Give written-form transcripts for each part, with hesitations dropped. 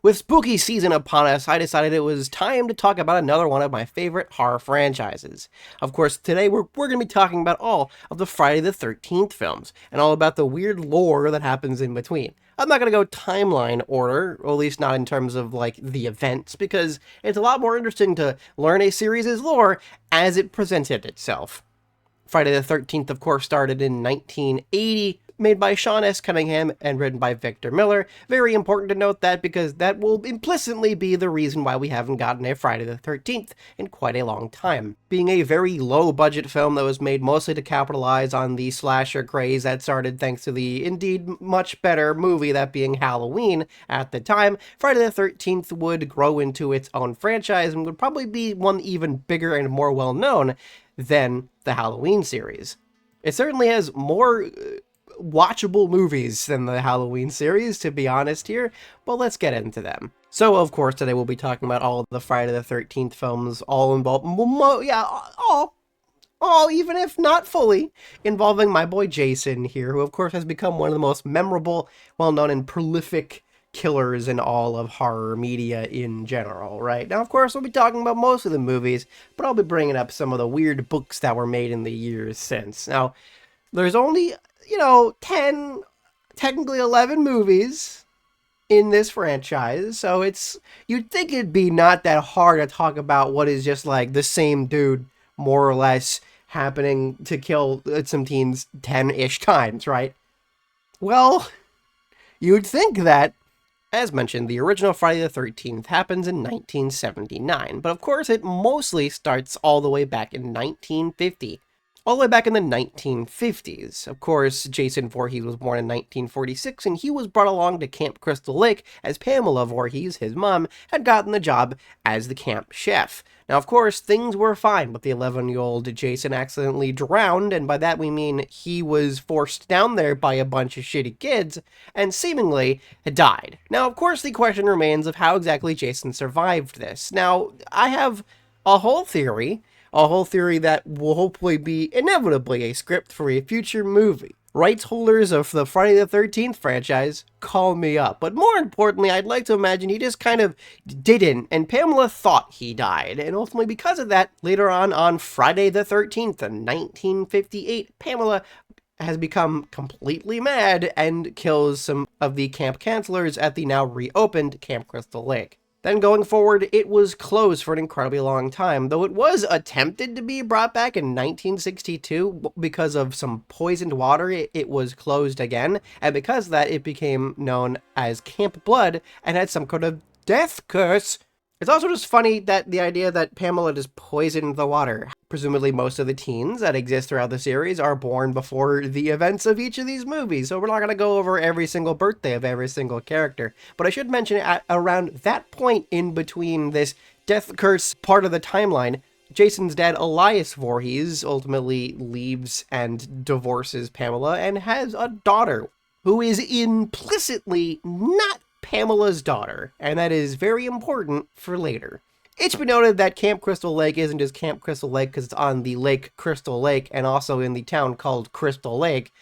With spooky season upon us, I decided it was time to talk about another one of my favorite horror franchises. Of course, today we're going to be talking about all of the Friday the 13th films, and all about the weird lore that happens in between. I'm not going to go timeline order, or at least not in terms of, like, the events, because it's a lot more interesting to learn a series' lore as it presented itself. Friday the 13th, of course, started in 1980, made by Sean S. Cunningham and written by Victor Miller. Very important to note that, because that will implicitly be the reason why we haven't gotten a Friday the 13th in quite a long time. Being a very low-budget film that was made mostly to capitalize on the slasher craze that started thanks to the indeed much better movie, that being Halloween, at the time, Friday the 13th would grow into its own franchise and would probably be one even bigger and more well-known than the Halloween series. It certainly has more watchable movies than the Halloween series, to be honest here, but let's get into them. So, of course, today we'll be talking about all of the Friday the 13th films, all involved, all, even if not fully, involving my boy Jason here, who of course has become one of the most memorable, well-known, and prolific killers in all of horror media in general, right? Now, of course, we'll be talking about most of the movies, but I'll be bringing up some of the weird books that were made in the years since. Now, there's only 10, technically 11 movies in this franchise, so you'd think it'd be not that hard to talk about what is just like the same dude, more or less, happening to kill some teens 10-ish times, right? Well, you'd think that. As mentioned, the original Friday the 13th happens in 1979, but of course it mostly starts all the way back in 1950. All the way back in the 1950s. Of course, Jason Voorhees was born in 1946, and he was brought along to Camp Crystal Lake as Pamela Voorhees, his mom, had gotten the job as the camp chef. Now, of course, things were fine, but the 11-year-old Jason accidentally drowned, and by that we mean he was forced down there by a bunch of shitty kids, and seemingly had died. Now, of course, the question remains of how exactly Jason survived this. Now, I have a whole theory that will hopefully be inevitably a script for a future movie. Rights holders of the Friday the 13th franchise, call me up. But more importantly, I'd like to imagine he just kind of didn't, and Pamela thought he died. And ultimately, because of that, later on Friday the 13th in 1958, Pamela has become completely mad and kills some of the camp counselors at the now reopened Camp Crystal Lake. Then going forward, it was closed for an incredibly long time, though it was attempted to be brought back in 1962 because of some poisoned water. It was closed again, and because of that, it became known as Camp Blood and had some kind of death curse. It's also just funny that the idea that Pamela just poisoned the water. Presumably most of the teens that exist throughout the series are born before the events of each of these movies, so we're not going to go over every single birthday of every single character. But I should mention at around that point in between this death curse part of the timeline, Jason's dad, Elias Voorhees, ultimately leaves and divorces Pamela and has a daughter who is implicitly not Pamela's daughter, and that is very important for later. It should be noted that Camp Crystal Lake isn't just Camp Crystal Lake because it's on the Lake Crystal Lake and also in the town called Crystal Lake,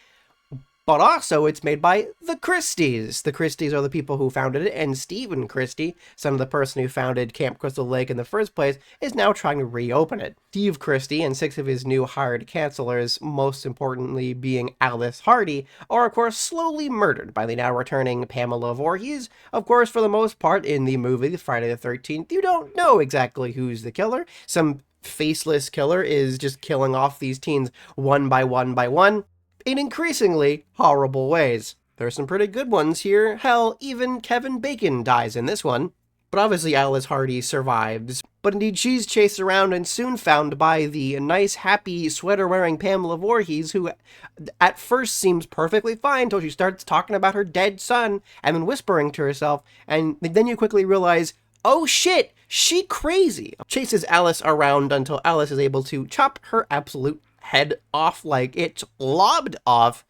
but also it's made by the Christies. The Christies are the people who founded it, and Stephen Christie, son of the person who founded Camp Crystal Lake in the first place, is now trying to reopen it. Steve Christie and 6 of his new hired counselors, most importantly being Alice Hardy, are of course slowly murdered by the now returning Pamela Voorhees. Of course, for the most part in the movie Friday the 13th, you don't know exactly who's the killer. Some faceless killer is just killing off these teens one by one, in increasingly horrible ways. There's some pretty good ones here. Hell, even Kevin Bacon dies in this one. But obviously Alice Hardy survives. But indeed, she's chased around and soon found by the nice, happy, sweater-wearing Pamela Voorhees, who at first seems perfectly fine until she starts talking about her dead son and then whispering to herself, and then you quickly realize, oh shit, she crazy. Chases Alice around until Alice is able to chop her absolute head off like it's lobbed off.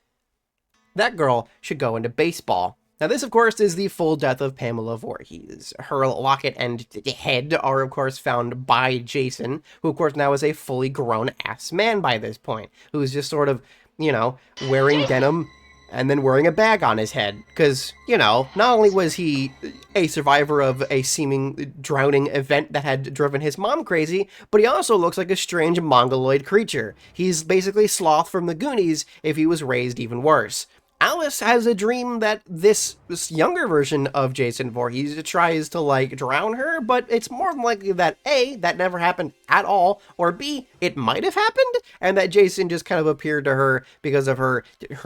That girl should go into baseball. Now this, of course, is the full death of Pamela Voorhees. Her locket and head are, of course, found by Jason, who, of course, now is a fully grown-ass man by this point, who's just sort of, wearing denim and then wearing a bag on his head. Because, you know, not only was he a survivor of a seeming drowning event that had driven his mom crazy, but he also looks like a strange mongoloid creature. He's basically Sloth from the Goonies if he was raised even worse. Alice has a dream that this younger version of Jason Voorhees tries to, like, drown her, but it's more than likely that A, that never happened at all, or B, it might have happened, and that Jason just kind of appeared to her because of her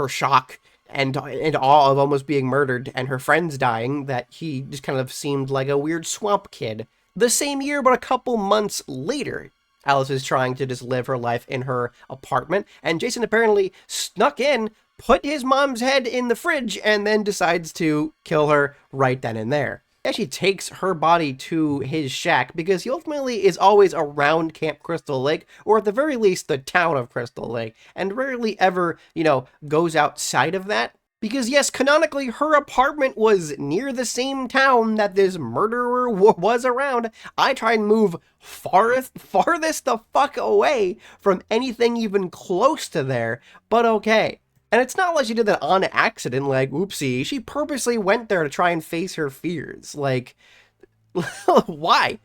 shock and awe of almost being murdered and her friends dying, that he just kind of seemed like a weird swamp kid. The same year, but a couple months later, Alice is trying to just live her life in her apartment, and Jason apparently snuck in, put his mom's head in the fridge, and then decides to kill her right then and there. He actually takes her body to his shack because he ultimately is always around Camp Crystal Lake, or at the very least the town of Crystal Lake, and rarely ever, you know, goes outside of that. Because yes, canonically, her apartment was near the same town that this murderer was around. I try and move farthest the fuck away from anything even close to there, but okay. And it's not like she did that on accident, like, oopsie. She purposely went there to try and face her fears. Like, why?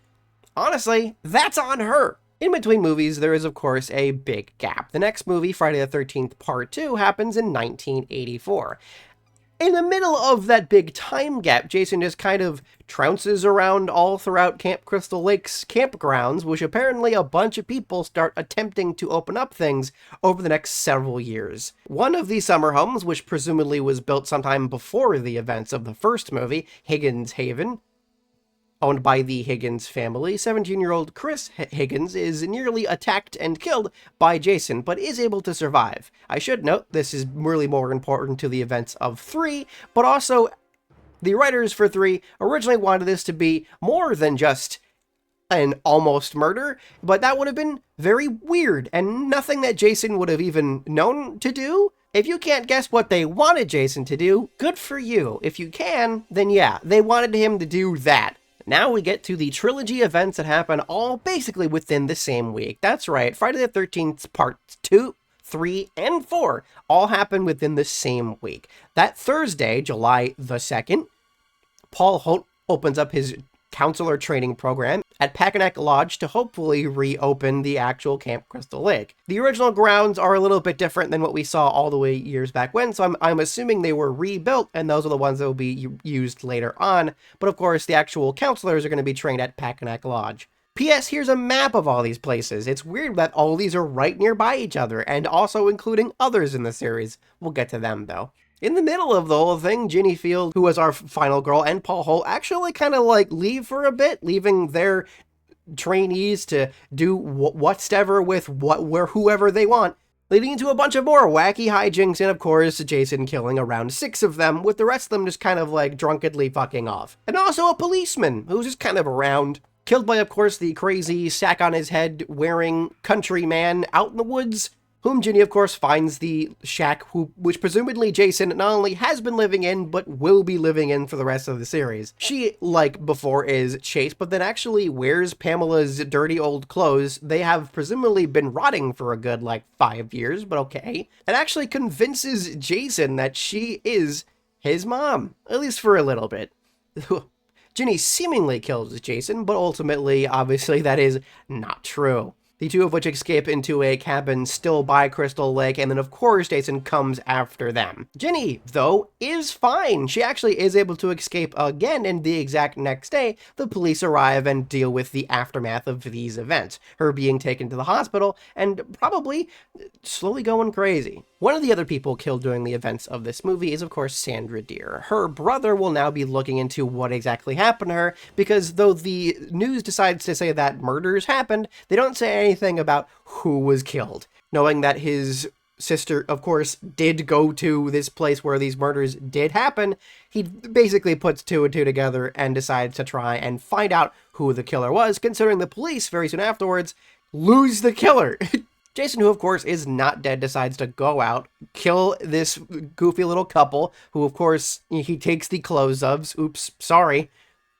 Honestly, that's on her. In between movies, there is, of course, a big gap. The next movie, Friday the 13th Part 2, happens in 1984. In the middle of that big time gap, Jason just kind of trounces around all throughout Camp Crystal Lake's campgrounds, which apparently a bunch of people start attempting to open up things over the next several years. One of these summer homes, which presumably was built sometime before the events of the first movie, Higgins Haven, owned by the Higgins family, 17-year-old Chris Higgins is nearly attacked and killed by Jason, but is able to survive. I should note, this is really more important to the events of 3, but also the writers for 3 originally wanted this to be more than just an almost murder, but that would have been very weird and nothing that Jason would have even known to do. If you can't guess what they wanted Jason to do, good for you. If you can, then yeah, they wanted him to do that. Now we get to the trilogy events that happen all basically within the same week. That's right, Friday the 13th Parts 2, 3, and 4 all happen within the same week. That Thursday, July the 2nd, Paul Holt opens up his counselor training program at Packanack Lodge to hopefully reopen the actual Camp Crystal Lake. The original grounds are a little bit different than what we saw all the way years back when, so I'm assuming they were rebuilt, and those are the ones that will be used later on. But of course, the actual counselors are going to be trained at Packanack Lodge. P.S. Here's a map of all these places. It's weird that all these are right nearby each other, and also including others in the series. We'll get to them, though. In the middle of the whole thing, Ginny Field, who was our final girl, and Paul Holt actually kind of like leave for a bit, leaving their trainees to do whatever with whoever they want, leading into a bunch of more wacky hijinks, and of course, Jason killing around 6 of them, with the rest of them just kind of like drunkenly fucking off. And also a policeman who's just kind of around. Killed by, of course, the crazy sack on his head wearing country man out in the woods, whom Ginny, of course, finds the shack, which presumably Jason not only has been living in, but will be living in for the rest of the series. She, like before, is chaste, but then actually wears Pamela's dirty old clothes. They have presumably been rotting for a good, 5 years, but okay. And actually convinces Jason that she is his mom, at least for a little bit. Ginny seemingly kills Jason, but ultimately, obviously, that is not true. The two of which escape into a cabin still by Crystal Lake, and then of course Jason comes after them. Ginny, though, is fine. She actually is able to escape again, and the exact next day, the police arrive and deal with the aftermath of these events. Her being taken to the hospital, and probably slowly going crazy. One of the other people killed during the events of this movie is, of course, Sandra Deer. Her brother will now be looking into what exactly happened to her, because though the news decides to say that murders happened, they don't say anything about who was killed. Knowing that his sister, of course, did go to this place where these murders did happen, he basically puts 2 and 2 together and decides to try and find out who the killer was, considering the police, very soon afterwards, lose the killer. Jason, who of course is not dead, decides to go out, kill this goofy little couple, who of course he takes the clothes of, oops, sorry.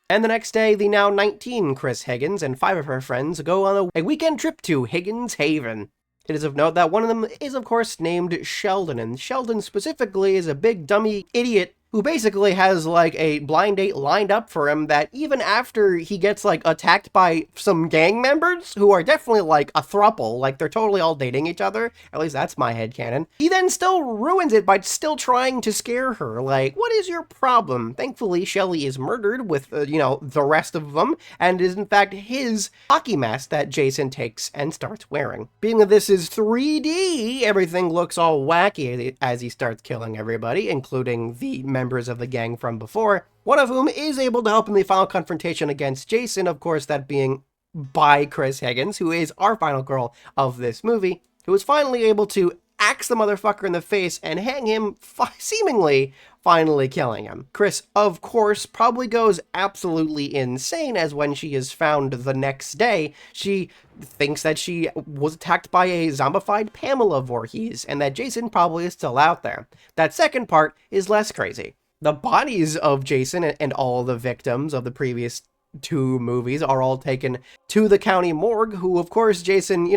And the next day, the now 19 Chris Higgins and 5 of her friends go on a weekend trip to Higgins Haven. It is of note that one of them is, of course, named Sheldon, and Sheldon specifically is a big dummy idiot who basically has like a blind date lined up for him that even after he gets like attacked by some gang members who are definitely like a throuple, like they're totally all dating each other, at least that's my headcanon, he then still ruins it by still trying to scare her. Like, what is your problem? Thankfully, Shelly is murdered with, the rest of them, and is in fact his hockey mask that Jason takes and starts wearing. Being that this is 3D, everything looks all wacky as he starts killing everybody, including the members of the gang from before, one of whom is able to help in the final confrontation against Jason, of course, that being by Chris Higgins, who is our final girl of this movie, who is finally able to axe the motherfucker in the face and hang him, seemingly finally killing him. Chris, of course, probably goes absolutely insane as when she is found the next day, she thinks that she was attacked by a zombified Pamela Voorhees and that Jason probably is still out there. That second part is less crazy. The bodies of Jason and all the victims of the previous two movies are all taken to the county morgue, who, of course, Jason,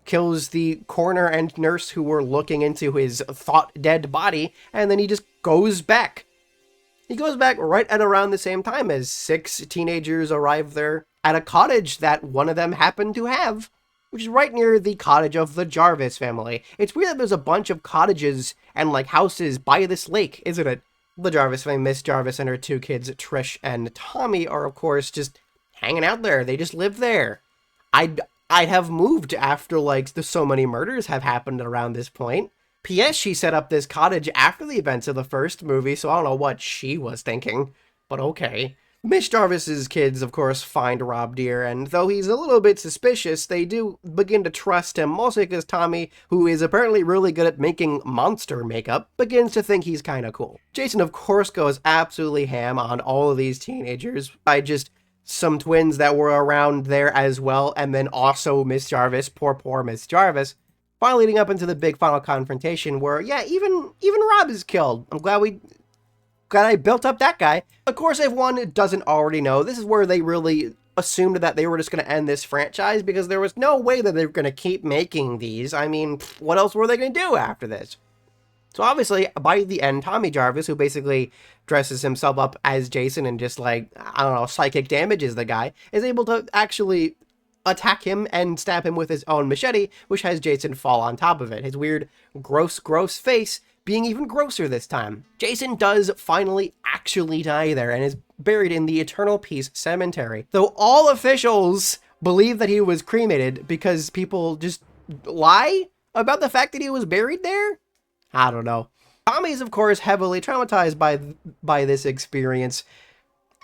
kills the coroner and nurse who were looking into his thought-dead body, and then he just goes back. He goes back right at around the same time as 6 teenagers arrive there at a cottage that one of them happened to have, which is right near the cottage of the Jarvis family. It's weird that there's a bunch of cottages and, houses by this lake, isn't it? The Jarvis family, Miss Jarvis and her 2 kids, Trish and Tommy, are of course just hanging out there. They just live there. I'd have moved after so many murders have happened around this point. P.S. She set up this cottage after the events of the first movie, so I don't know what she was thinking, but okay. Miss Jarvis's kids, of course, find Rob Deere, and though he's a little bit suspicious, they do begin to trust him, mostly because Tommy, who is apparently really good at making monster makeup, begins to think he's kinda cool. Jason, of course, goes absolutely ham on all of these teenagers by just some twins that were around there as well, and then also Miss Jarvis, poor Miss Jarvis, finally leading up into the big final confrontation where, yeah, even Rob is killed. I'm glad I built up that guy. Of course, if one doesn't already know, this is where they really assumed that they were just going to end this franchise because there was no way that they were going to keep making these. I mean, what else were they going to do after this? So obviously, by the end, Tommy Jarvis, who basically dresses himself up as Jason and just psychic damages the guy, is able to actually attack him and stab him with his own machete, which has Jason fall on top of it. His weird, gross face being even grosser this time. Jason does finally actually die there and is buried in the Eternal Peace Cemetery, though all officials believe that he was cremated because people just lie about the fact that he was buried there? I don't know. Tommy is, of course, heavily traumatized by this experience,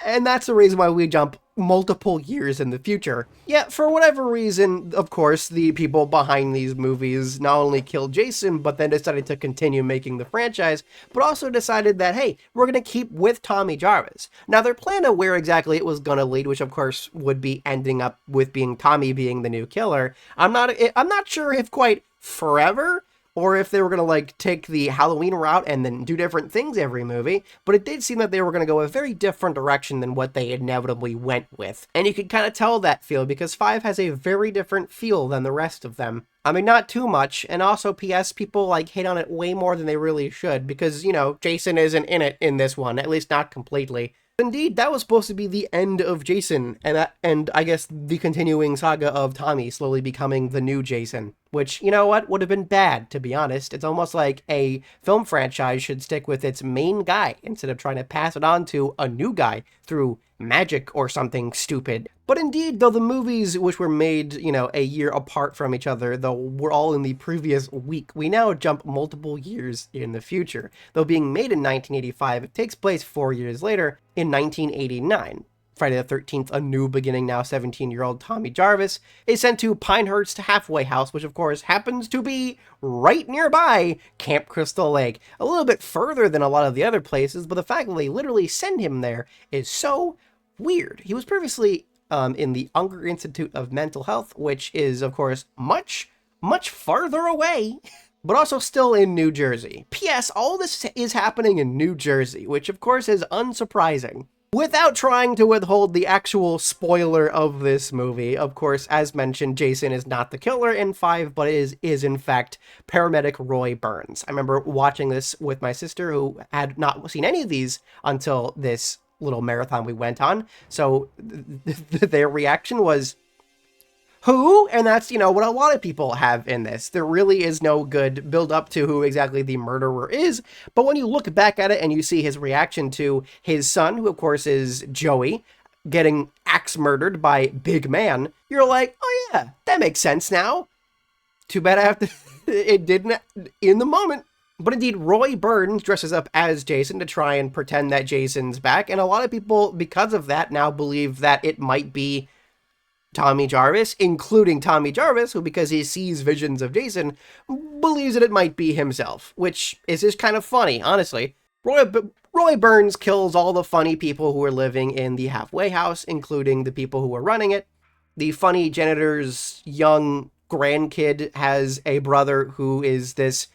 and that's the reason why we jump multiple years in the future. Yet, for whatever reason, of course, the people behind these movies not only killed Jason, but then decided to continue making the franchise, but also decided that, hey, we're going to keep with Tommy Jarvis. Now, their plan of where exactly it was going to lead, which of course would be ending up with being Tommy being the new killer, I'm not sure if quite forever, or if they were going to take the Halloween route and then do different things every movie, but it did seem that they were going to go a very different direction than what they inevitably went with. And you could kind of tell that feel because 5 has a very different feel than the rest of them. I mean, not too much, and also P.S. people hate on it way more than they really should because, Jason isn't in it in this one, at least not completely. Indeed, that was supposed to be the end of Jason, and I guess the continuing saga of Tommy slowly becoming the new Jason. Which, you know what, would have been bad, to be honest. It's almost like a film franchise should stick with its main guy instead of trying to pass it on to a new guy through magic or something stupid. But indeed, though the movies which were made, a year apart from each other, though were all in the previous week, we now jump multiple years in the future. Though being made in 1985, it takes place 4 years later in 1989. Friday the 13th, a new beginning, now 17-year-old Tommy Jarvis is sent to Pinehurst Halfway House, which of course happens to be right nearby Camp Crystal Lake. A little bit further than a lot of the other places, but the fact that they literally send him there is so weird. He was previously in the Unger Institute of Mental Health, which is of course much farther away, but also still in New Jersey. P.S. All this is happening in New Jersey, which of course is unsurprising. Without trying to withhold the actual spoiler of this movie, of course, as mentioned, Jason is not the killer in 5, but is in fact paramedic Roy Burns. I remember watching this with my sister, who had not seen any of these until this little marathon we went on, so their reaction was, who? And that's, what a lot of people have in this. There really is no good build up to who exactly the murderer is. But when you look back at it and you see his reaction to his son, who of course is Joey, getting axe murdered by Big Man, you're like, oh yeah, that makes sense now. Too bad I have to, it didn't in the moment. But indeed, Roy Burns dresses up as Jason to try and pretend that Jason's back. And a lot of people, because of that, now believe that it might be Tommy Jarvis, including Tommy Jarvis, who, because he sees visions of Jason, believes that it might be himself, which is just kind of funny, honestly. Roy Burns kills all the funny people who are living in the halfway house, including the people who are running it. The funny janitor's young grandkid has a brother who is this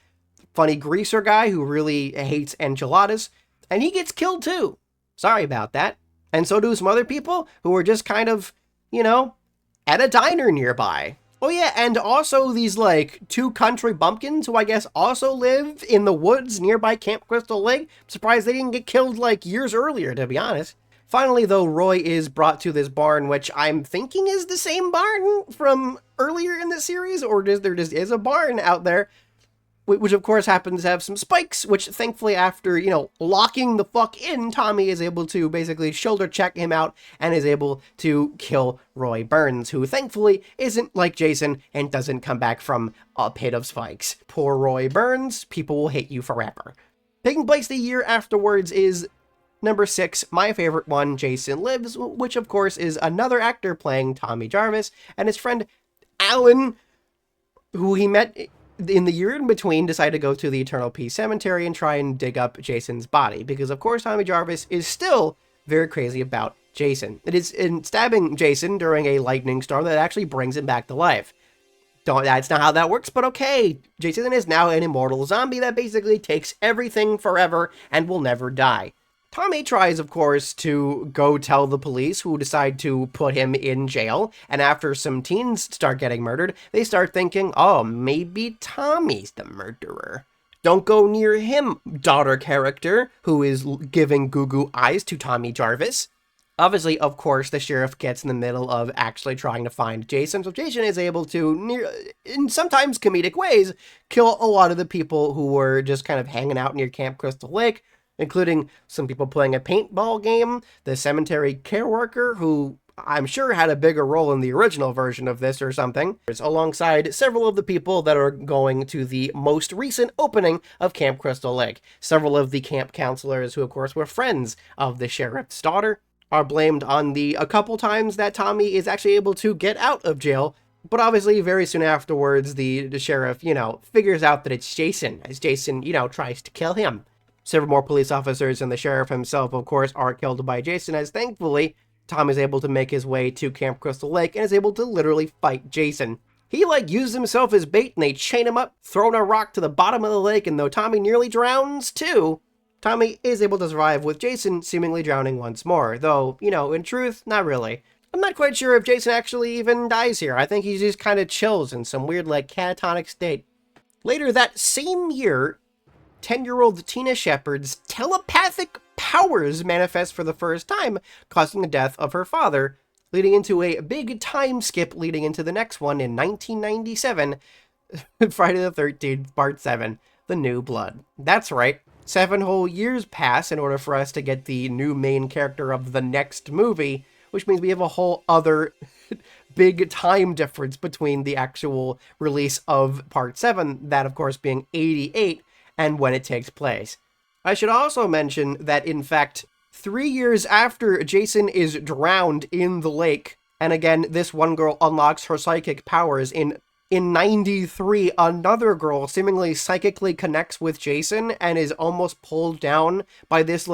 funny greaser guy who really hates enchiladas, and he gets killed too. Sorry about that. And so do some other people who are just kind of, at a diner nearby. Oh yeah, and also these, two country bumpkins who I guess also live in the woods nearby Camp Crystal Lake. I'm surprised they didn't get killed, years earlier, to be honest. Finally, though, Roy is brought to this barn, which I'm thinking is the same barn from earlier in the series, or there just is a barn out there, which of course happens to have some spikes, which thankfully after, locking the fuck in, Tommy is able to basically shoulder check him out and is able to kill Roy Burns, who thankfully isn't like Jason and doesn't come back from a pit of spikes. Poor Roy Burns, people will hate you forever. Taking place the year afterwards is number 6, my favorite one, Jason Lives, which of course is another actor playing Tommy Jarvis, and his friend Alan, who he met in the year in between, decided to go to the Eternal Peace Cemetery and try and dig up Jason's body, because of course Tommy Jarvis is still very crazy about Jason. It is in stabbing Jason during a lightning storm that actually brings him back to life. That's not how that works, but okay. Jason is now an immortal zombie that basically takes everything forever and will never die. Tommy tries, of course, to go tell the police, who decide to put him in jail, and after some teens start getting murdered, they start thinking, oh, maybe Tommy's the murderer. Don't go near him, daughter character, who is giving goo-goo eyes to Tommy Jarvis. Obviously, of course, the sheriff gets in the middle of actually trying to find Jason, so Jason is able to, in sometimes comedic ways, kill a lot of the people who were just kind of hanging out near Camp Crystal Lake, including some people playing a paintball game, the cemetery care worker, who I'm sure had a bigger role in the original version of this or something, alongside several of the people that are going to the most recent opening of Camp Crystal Lake. Several of the camp counselors, who of course were friends of the sheriff's daughter, are blamed on a couple times that Tommy is actually able to get out of jail. But obviously, very soon afterwards, the sheriff, figures out that it's Jason, as Jason, tries to kill him. Several more police officers and the sheriff himself, of course, are killed by Jason, as thankfully, Tom is able to make his way to Camp Crystal Lake and is able to literally fight Jason. He, uses himself as bait, and they chain him up, throwing a rock to the bottom of the lake, and though Tommy nearly drowns, too, Tommy is able to survive, with Jason seemingly drowning once more, though, in truth, not really. I'm not quite sure if Jason actually even dies here. I think he just kind of chills in some weird, catatonic state. Later that same year, 10-year-old Tina Shepard's telepathic powers manifest for the first time, causing the death of her father, leading into a big time skip leading into the next one in 1997, Friday the 13th, Part 7, The New Blood. That's right, 7 whole years pass in order for us to get the new main character of the next movie, which means we have a whole other big time difference between the actual release of Part 7, that of course being 88, and when it takes place. I should also mention that, in fact, 3 years after Jason is drowned in the lake, and again, this one girl unlocks her psychic powers, in 93, another girl seemingly psychically connects with Jason and is almost pulled down by this,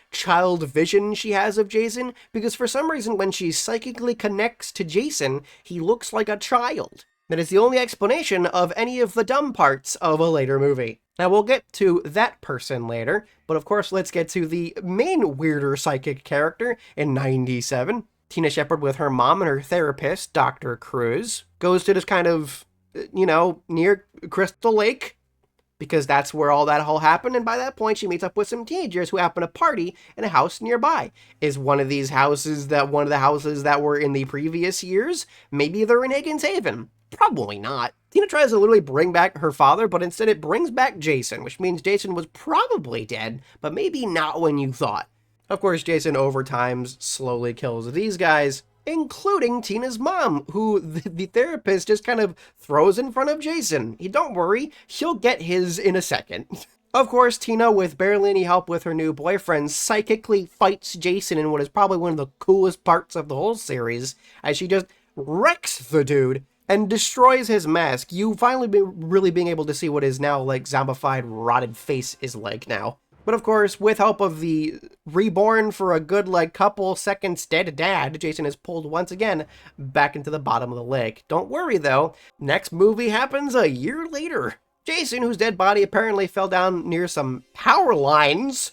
child vision she has of Jason, because for some reason when she psychically connects to Jason, he looks like a child. That is the only explanation of any of the dumb parts of a later movie. Now, we'll get to that person later, but of course, let's get to the main weirder psychic character in 97. Tina Shepard with her mom and her therapist, Dr. Cruz, goes to this kind of, near Crystal Lake, because that's where all that all happened, and by that point she meets up with some teenagers who happen to party in a house nearby. Is one of these houses that one of the houses that were in the previous years? Maybe they're in Higgins Haven. Probably not. Tina tries to literally bring back her father, but instead it brings back Jason, which means Jason was probably dead, but maybe not when you thought. Of course, Jason over time slowly kills these guys, including Tina's mom, who the therapist just kind of throws in front of Jason. Don't worry, he'll get his in a second. Of course, Tina, with barely any help with her new boyfriend, psychically fights Jason in what is probably one of the coolest parts of the whole series, as she just wrecks the dude and destroys his mask. You finally really being able to see what his now, like, zombified, rotted face is like now. But of course, with help of the reborn for a good, like, couple seconds dead dad, Jason is pulled once again back into the bottom of the lake. Don't worry, though. Next movie happens a year later. Jason, whose dead body apparently fell down near some power lines,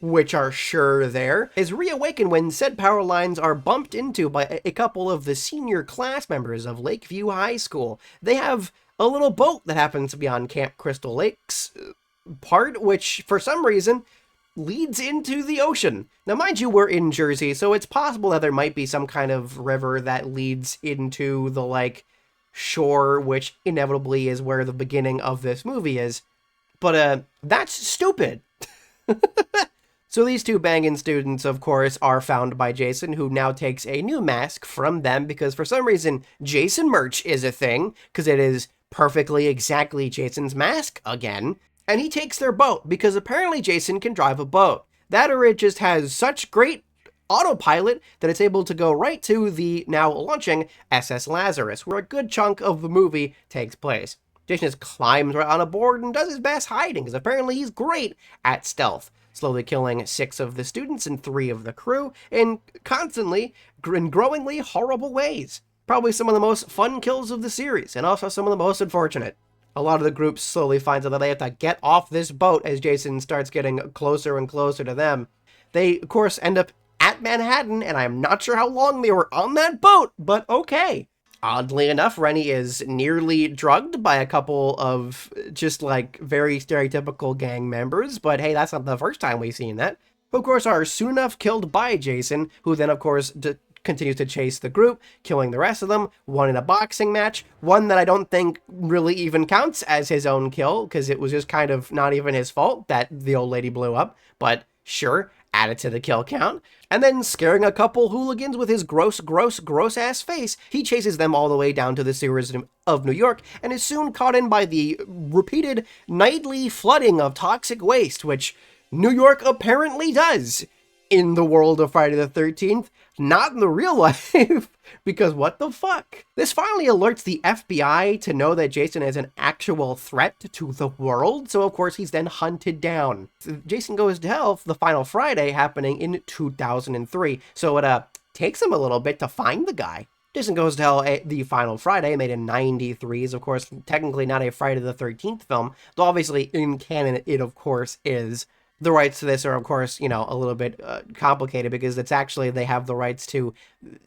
which are sure there, is reawakened when said power lines are bumped into by a couple of the senior class members of Lakeview High School. They have a little boat that happens to be on Camp Crystal Lake's part, which for some reason leads into the ocean. Now, mind you, we're in Jersey, so it's possible that there might be some kind of river that leads into the, like, shore, which inevitably is where the beginning of this movie is. But, that's stupid. So these two banging students, of course, are found by Jason, who now takes a new mask from them because for some reason Jason merch is a thing, because it is perfectly exactly Jason's mask again. And he takes their boat because apparently Jason can drive a boat. That or it just has such great autopilot that it's able to go right to the now launching SS Lazarus, where a good chunk of the movie takes place. Jason just climbs right on a board and does his best hiding, because apparently he's great at stealth, slowly killing 6 of the students and 3 of the crew in constantly and growingly horrible ways. Probably some of the most fun kills of the series, and also some of the most unfortunate. A lot of the group slowly finds out that they have to get off this boat as Jason starts getting closer and closer to them. They, of course, end up at Manhattan, and I'm not sure how long they were on that boat, but okay. Oddly enough, Rennie is nearly drugged by a couple of just, like, very stereotypical gang members, but hey, that's not the first time we've seen that. Who, of course, are soon enough killed by Jason, who then, of course, continues to chase the group, killing the rest of them, one in a boxing match, one that I don't think really even counts as his own kill, because it was just kind of not even his fault that the old lady blew up, but sure, add it to the kill count. And then scaring a couple hooligans with his gross ass face, he chases them all the way down to the sewers of New York and is soon caught in by the repeated nightly flooding of toxic waste, which New York apparently does in the world of Friday the 13th, not in the real life, because what the fuck? This finally alerts the FBI to know that Jason is an actual threat to the world, so of course he's then hunted down. Jason Goes to Hell, the final Friday, happening in 2003, so it takes him a little bit to find the guy. Jason Goes to Hell, the final Friday, made in 93, is of course technically not a Friday the 13th film, though obviously in canon it of course is. The rights to this are, of course, a little bit complicated because it's actually, they have the rights to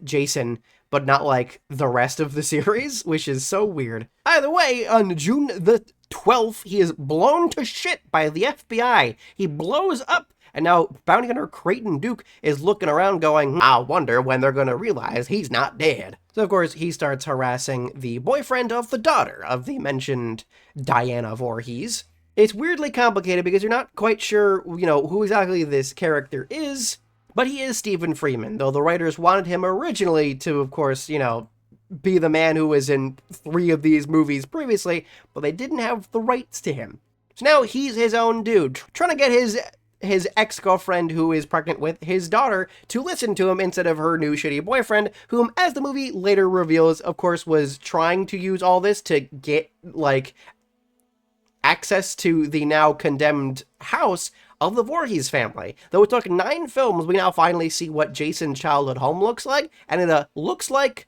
Jason, but not like the rest of the series, which is so weird. Either way, on June the 12th, he is blown to shit by the FBI. He blows up, and now Bounty Hunter Creighton Duke is looking around going, I wonder when they're going to realize he's not dead. So, of course, he starts harassing the boyfriend of the daughter of the mentioned Diana Voorhees. It's weirdly complicated because you're not quite sure, who exactly this character is, but he is Stephen Freeman, though the writers wanted him originally to, of course, be the man who was in 3 of these movies previously, but they didn't have the rights to him. So now he's his own dude, trying to get his ex-girlfriend who is pregnant with his daughter to listen to him instead of her new shitty boyfriend, whom, as the movie later reveals, of course, was trying to use all this to get, like, access to the now condemned house of the Voorhees family. Though it took 9 films, we now finally see what Jason's childhood home looks like, and it looks like,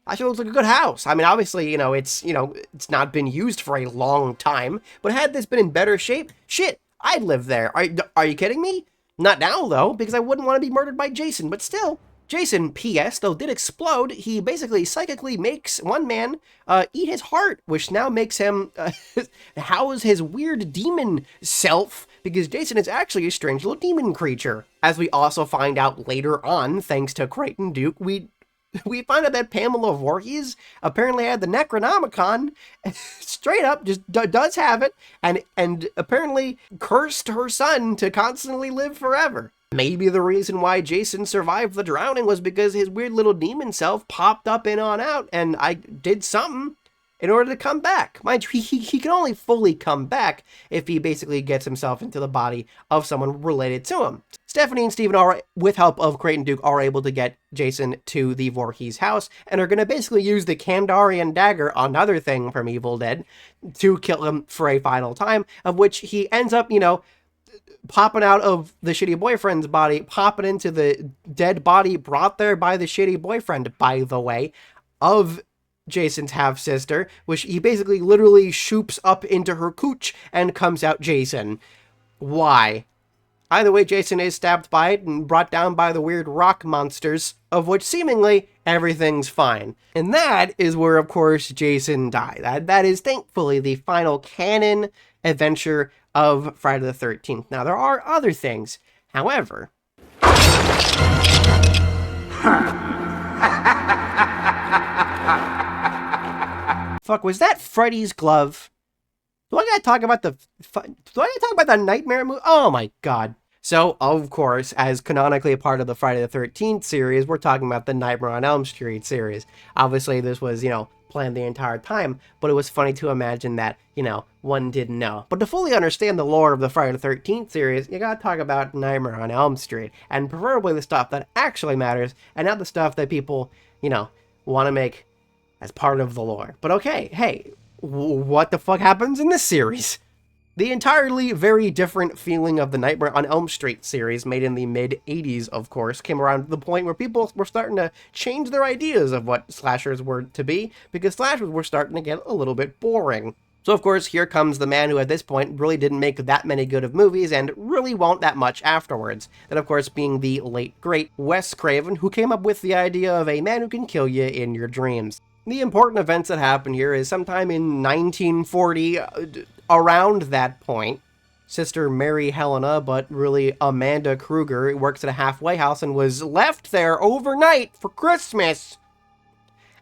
Actually looks like a good house. I mean, obviously, it's not been used for a long time, but had this been in better shape, shit, I'd live there. Are you kidding me? Not now, though, because I wouldn't want to be murdered by Jason, but still. Jason, P.S., though did explode, he basically psychically makes one man eat his heart, which now makes him house his weird demon self, because Jason is actually a strange little demon creature. As we also find out later on, thanks to Creighton Duke, we find out that Pamela Voorhees apparently had the Necronomicon, straight up just does have it, and apparently cursed her son to constantly live forever. Maybe the reason why Jason survived the drowning was because his weird little demon self popped up in on out, and I did something in order to come back. Mind you, he can only fully come back if he basically gets himself into the body of someone related to him. Stephanie and Steven, with help of Creighton Duke, are able to get Jason to the Voorhees house, and are going to basically use the Kandarian dagger, another thing from Evil Dead, to kill him for a final time, of which he ends up, popping out of the shitty boyfriend's body, popping into the dead body brought there by the shitty boyfriend, by the way, of Jason's half-sister, which he basically literally shoops up into her cooch and comes out Jason. Why? Either way, Jason is stabbed by it and brought down by the weird rock monsters, of which seemingly everything's fine. And that is where, of course, Jason died. That is thankfully the final canon adventure of Friday the 13th. Now, there are other things. However... Fuck, was that Freddy's glove? Do I gotta talk about the Nightmare movie? Oh my god. So, of course, as canonically a part of the Friday the 13th series, we're talking about the Nightmare on Elm Street series. Obviously, this was, planned the entire time, but it was funny to imagine that, one didn't know. But to fully understand the lore of the Friday the 13th series, you gotta talk about Nightmare on Elm Street, and preferably the stuff that actually matters, and not the stuff that people, want to make as part of the lore. But okay, hey, what the fuck happens in this series? The entirely very different feeling of the Nightmare on Elm Street series, made in the mid-80s, of course, came around to the point where people were starting to change their ideas of what slashers were to be, because slashers were starting to get a little bit boring. So, of course, here comes the man who at this point really didn't make that many good of movies, and really won't that much afterwards. That, of course, being the late, great Wes Craven, who came up with the idea of a man who can kill you in your dreams. The important events that happen here is sometime in 1940, around that point, Sister Mary Helena, but really Amanda Kruger, works at a halfway house and was left there overnight for Christmas.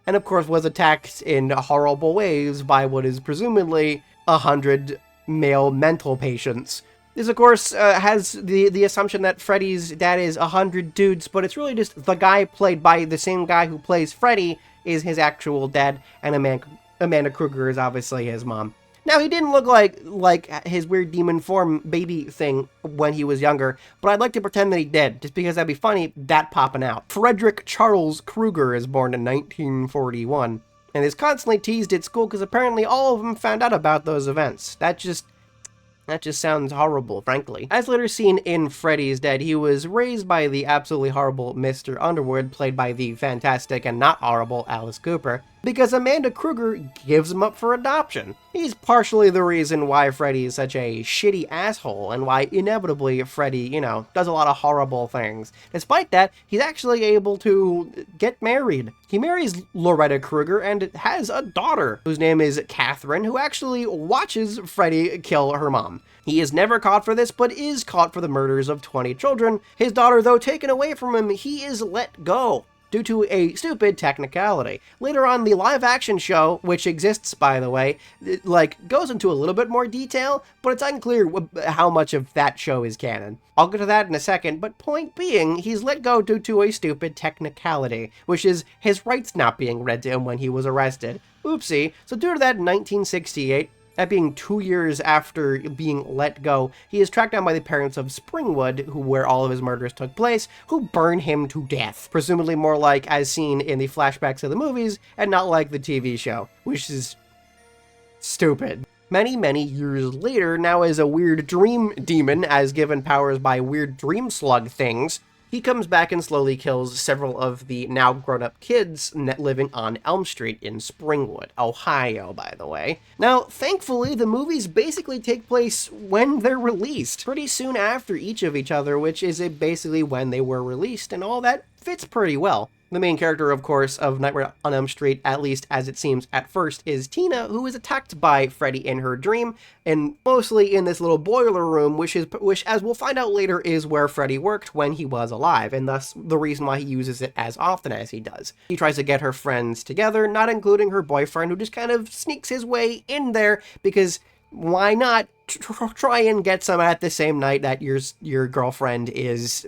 And of course was attacked in horrible ways by what is presumably 100 male mental patients. This, of course, has the assumption that Freddy's dad is 100 dudes, but it's really just the guy played by the same guy who plays Freddy is his actual dad, and Amanda Kruger is obviously his mom. Now, he didn't look like his weird demon form baby thing when he was younger, but I'd like to pretend that he did, just because that'd be funny, that popping out. Frederick Charles Kruger is born in 1941, and is constantly teased at school because apparently all of them found out about those events. That just sounds horrible, frankly. As later seen in Freddy's Dead, he was raised by the absolutely horrible Mr. Underwood, played by the fantastic and not horrible Alice Cooper, because Amanda Kruger gives him up for adoption. He's partially the reason why Freddy is such a shitty asshole, and why inevitably Freddy, does a lot of horrible things. Despite that, he's actually able to get married. He marries Loretta Kruger and has a daughter, whose name is Catherine, who actually watches Freddy kill her mom. He is never caught for this, but is caught for the murders of 20 children. His daughter, though taken away from him, he is let go due to a stupid technicality. Later on, the live-action show, which exists, by the way, goes into a little bit more detail, but it's unclear how much of that show is canon. I'll get to that in a second, but point being, he's let go due to a stupid technicality, which is his rights not being read to him when he was arrested. Oopsie. So due to that, in 1968, that being 2 years after being let go, he is tracked down by the parents of Springwood, where all of his murders took place, who burn him to death. Presumably more like as seen in the flashbacks of the movies, and not like the TV show, which is stupid. Many, many years later, now as a weird dream demon, as given powers by weird dream slug things, He comes back and slowly kills several of the now grown-up kids living on Elm Street in Springwood, Ohio, by the way. Now, thankfully, the movies basically take place when they're released, pretty soon after each of each other, which is basically when they were released, and all that fits pretty well. The main character, of course, of Nightmare on Elm Street, at least as it seems at first, is Tina, who is attacked by Freddy in her dream, and mostly in this little boiler room, which, as we'll find out later, is where Freddy worked when he was alive, and thus the reason why he uses it as often as he does. He tries to get her friends together, not including her boyfriend, who just kind of sneaks his way in there, because why not try and get some at the same night that your girlfriend is,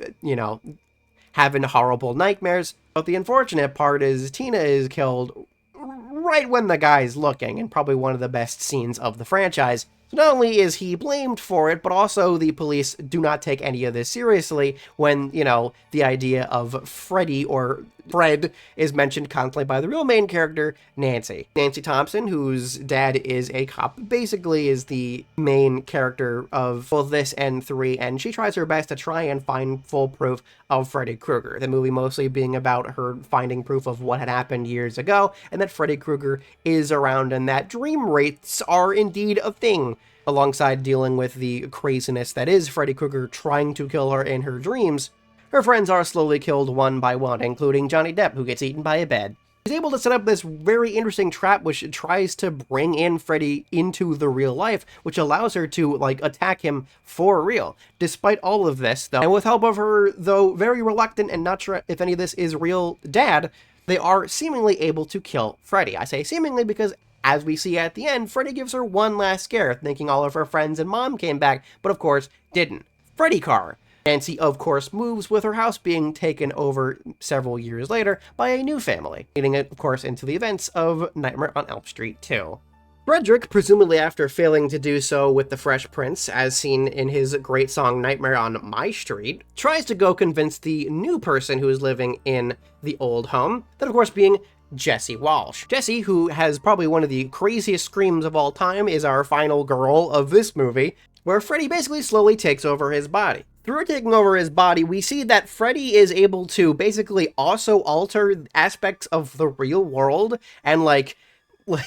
having horrible nightmares. But the unfortunate part is Tina is killed right when the guy's looking, and probably one of the best scenes of the franchise. So not only is he blamed for it, but also the police do not take any of this seriously when, the idea of Freddy or Fred is mentioned constantly by the real main character, Nancy. Nancy Thompson, whose dad is a cop, basically is the main character of both this and 3, and she tries her best to try and find full proof of Freddy Krueger. The movie mostly being about her finding proof of what had happened years ago, and that Freddy Krueger is around, and that dream wraiths are indeed a thing, alongside dealing with the craziness that is Freddy Krueger trying to kill her in her dreams. Her friends are slowly killed one by one, including Johnny Depp, who gets eaten by a bed. He's able to set up this very interesting trap which tries to bring in Freddy into the real life, which allows her to, attack him for real. Despite all of this, though, and with help of her, though very reluctant and not sure if any of this is real dad, they are seemingly able to kill Freddy. I say seemingly because, as we see at the end, Freddy gives her one last scare, thinking all of her friends and mom came back, but of course didn't. Freddy car. Nancy, of course, moves with her house being taken over several years later by a new family, leading it, of course, into the events of Nightmare on Elm Street 2. Frederick, presumably after failing to do so with the Fresh Prince, as seen in his great song Nightmare on My Street, tries to go convince the new person who is living in the old home, that of course being Jessie Walsh. Jessie, who has probably one of the craziest screams of all time, is our final girl of this movie, where Freddy basically slowly takes over his body. Through taking over his body, we see that Freddy is able to basically also alter aspects of the real world and,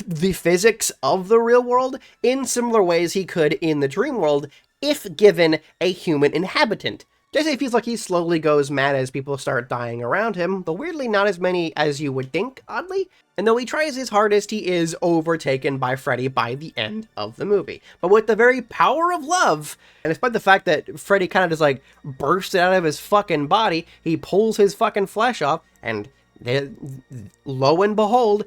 the physics of the real world in similar ways he could in the dream world if given a human inhabitant. Jesse feels like he slowly goes mad as people start dying around him, though weirdly not as many as you would think, oddly. And though he tries his hardest, he is overtaken by Freddy by the end of the movie. But with the very power of love, and despite the fact that Freddy kind of just bursted out of his fucking body, he pulls his fucking flesh off, and lo and behold,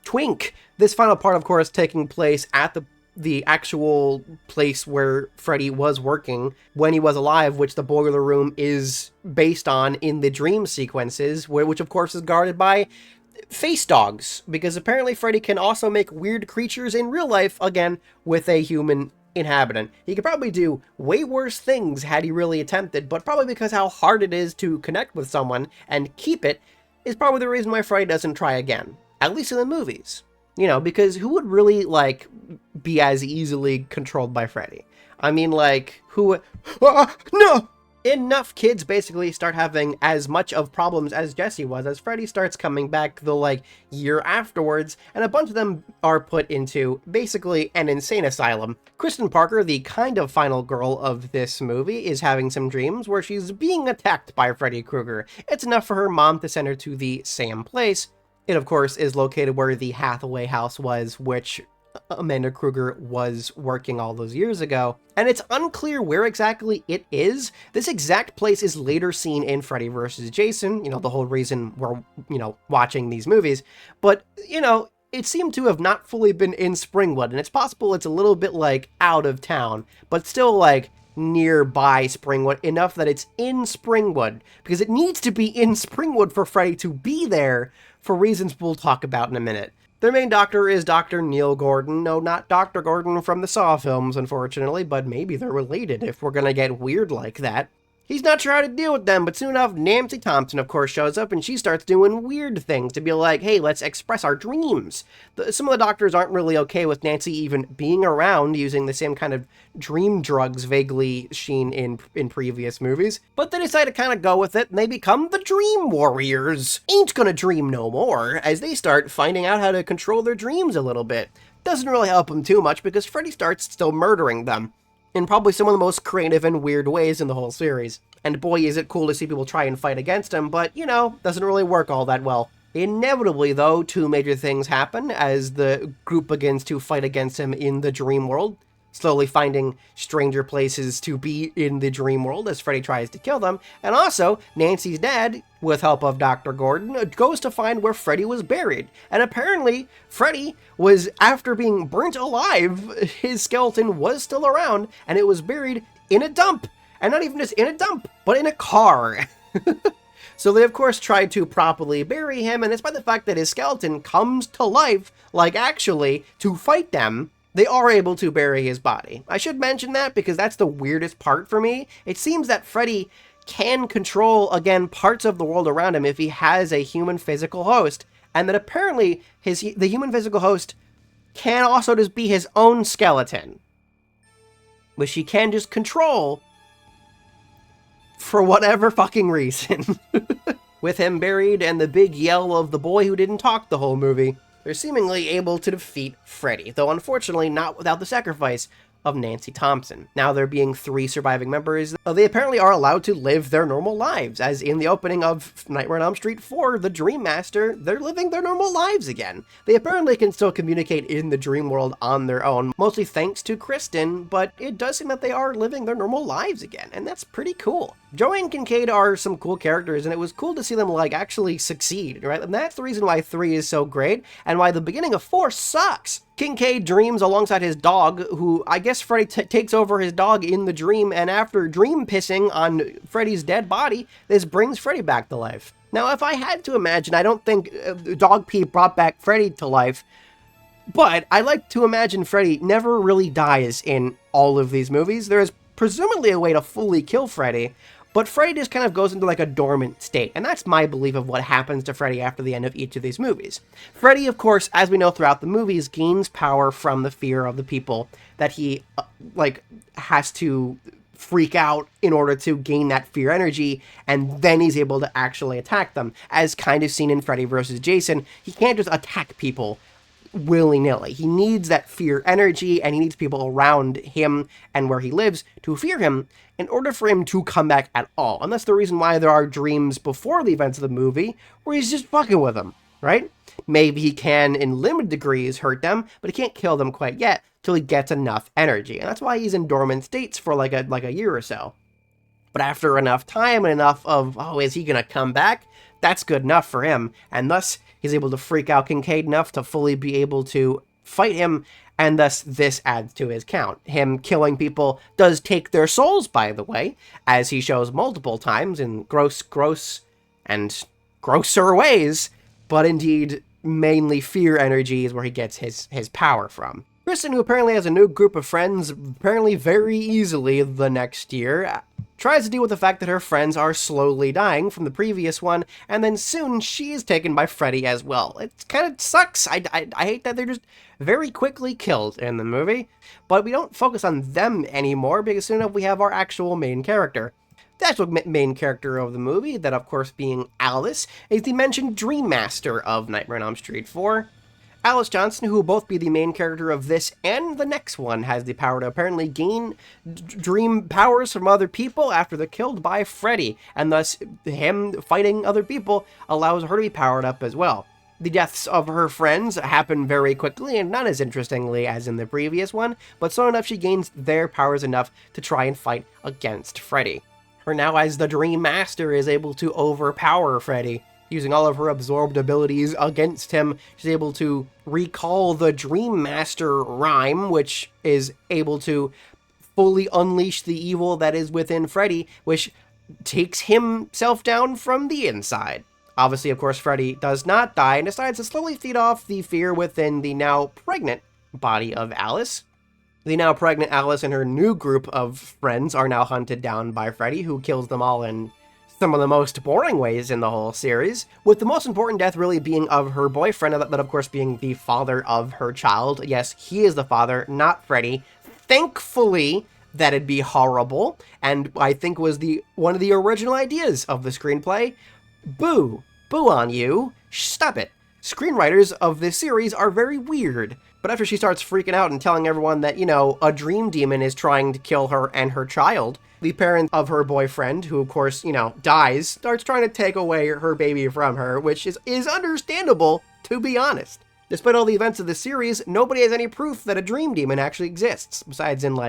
twink. This final part, of course, taking place at the actual place where Freddy was working when he was alive, which the boiler room is based on in the dream sequences, which of course is guarded by face dogs, because apparently Freddy can also make weird creatures in real life, again, with a human inhabitant. He could probably do way worse things had he really attempted, but probably because how hard it is to connect with someone and keep it is probably the reason why Freddy doesn't try again, at least in the movies. Because who would really, be as easily controlled by Freddy? I mean, who... no! Enough kids basically start having as much of problems as Jessie was, as Freddy starts coming back the, year afterwards, and a bunch of them are put into, basically, an insane asylum. Kristen Parker, the kind of final girl of this movie, is having some dreams where she's being attacked by Freddy Krueger. It's enough for her mom to send her to the same place. It, of course, is located where the Hathaway house was, which Amanda Krueger was working all those years ago. And it's unclear where exactly it is. This exact place is later seen in Freddy vs. Jason, the whole reason we're, watching these movies. But, it seemed to have not fully been in Springwood, and it's possible it's a little bit, out of town, but still, nearby Springwood, enough that it's in Springwood, because it needs to be in Springwood for Freddy to be there, for reasons we'll talk about in a minute. Their main doctor is Dr. Neil Gordon. No, not Dr. Gordon from the Saw films, unfortunately, but maybe they're related if we're gonna get weird like that. He's not sure how to deal with them, but soon enough, Nancy Thompson, of course, shows up and she starts doing weird things to be like, hey, let's express our dreams. Some of the doctors aren't really okay with Nancy even being around using the same kind of dream drugs vaguely seen in previous movies, but they decide to kind of go with it and they become the Dream Warriors. Ain't gonna dream no more, as they start finding out how to control their dreams a little bit. Doesn't really help them too much because Freddy starts still murdering them in probably some of the most creative and weird ways in the whole series. And boy, is it cool to see people try and fight against him, but, you know, doesn't really work all that well. Inevitably, though, two major things happen as the group begins to fight against him in the dream world, slowly finding stranger places to be in the dream world as Freddy tries to kill them. And also, Nancy's dad, with help of Dr. Gordon, goes to find where Freddy was buried. And apparently, Freddy was, after being burnt alive, his skeleton was still around, and it was buried in a dump. And not even just in a dump, but in a car. So they, of course, tried to properly bury him, and despite the fact that his skeleton comes to life, like actually, to fight them, they are able to bury his body. I should mention that because that's the weirdest part for me. It seems that Freddy can control, again, parts of the world around him if he has a human physical host, and that apparently the human physical host can also just be his own skeleton, which he can just control for whatever fucking reason. With him buried and the big yell of the boy who didn't talk the whole movie, they're seemingly able to defeat Freddy, though unfortunately not without the sacrifice of Nancy Thompson. Now there being 3 surviving members, they apparently are allowed to live their normal lives, as in the opening of Nightmare on Elm Street 4, the Dream Master, they're living their normal lives again. They apparently can still communicate in the dream world on their own, mostly thanks to Kristen, but it does seem that they are living their normal lives again, and that's pretty cool. Joey and Kincaid are some cool characters, and it was cool to see them, like, actually succeed, right? And that's the reason why 3 is so great, and why the beginning of 4 sucks. Kincaid dreams alongside his dog, who I guess Freddy takes over his dog in the dream, and after dream pissing on Freddy's dead body, this brings Freddy back to life. Now, if I had to imagine, I don't think dog pee brought back Freddy to life, but I like to imagine Freddy never really dies in all of these movies. There is presumably a way to fully kill Freddy, but Freddy just kind of goes into like a dormant state, and that's my belief of what happens to Freddy after the end of each of these movies. Freddy, of course, as we know throughout the movies, gains power from the fear of the people that he, has to freak out in order to gain that fear energy, and then he's able to actually attack them. As kind of seen in Freddy vs. Jason, he can't just attack people willy-nilly. He needs that fear energy, and he needs people around him and where he lives to fear him in order for him to come back at all. And that's the reason why there are dreams before the events of the movie where he's just fucking with them, right? Maybe he can, in limited degrees, hurt them, but he can't kill them quite yet till he gets enough energy. And that's why he's in dormant states for like a year or so. But after enough time and enough of, oh, is he gonna come back? That's good enough for him. And thus, he's able to freak out Kincaid enough to fully be able to fight him, and thus this adds to his count. Him killing people does take their souls, by the way, as he shows multiple times in gross, and grosser ways, but indeed, mainly fear energy is where he gets his power from. Kristen, who apparently has a new group of friends, apparently very easily the next year, tries to deal with the fact that her friends are slowly dying from the previous one, and then soon she is taken by Freddy as well. It kind of sucks. I hate that they're just very quickly killed in the movie, but we don't focus on them anymore because soon enough we have our actual main character. The actual main character of the movie, that of course being Alice, is the mentioned Dream Master of Nightmare on Elm Street 4. Alice Johnson, who will both be the main character of this and the next one, has the power to apparently gain dream powers from other people after they're killed by Freddy, and thus him fighting other people allows her to be powered up as well. The deaths of her friends happen very quickly and not as interestingly as in the previous one, but soon enough she gains their powers enough to try and fight against Freddy. Her now as the Dream Master is able to overpower Freddy. Using all of her absorbed abilities against him, she's able to recall the Dream Master rhyme, which is able to fully unleash the evil that is within Freddy, which takes himself down from the inside. Obviously, of course, Freddy does not die and decides to slowly feed off the fear within the now pregnant body of Alice. The now pregnant Alice and her new group of friends are now hunted down by Freddy, who kills them all in some of the most boring ways in the whole series, with the most important death really being of her boyfriend, but of course being the father of her child. Yes, he is the father, not Freddy. Thankfully, that'd be horrible, and I think was one of the original ideas of the screenplay. Boo. Boo on you. Stop it. Screenwriters of this series are very weird. But after she starts freaking out and telling everyone that, a dream demon is trying to kill her and her child, the parent of her boyfriend, who of course, dies, starts trying to take away her baby from her, which is understandable, to be honest. Despite all the events of the series, nobody has any proof that a dream demon actually exists, besides in,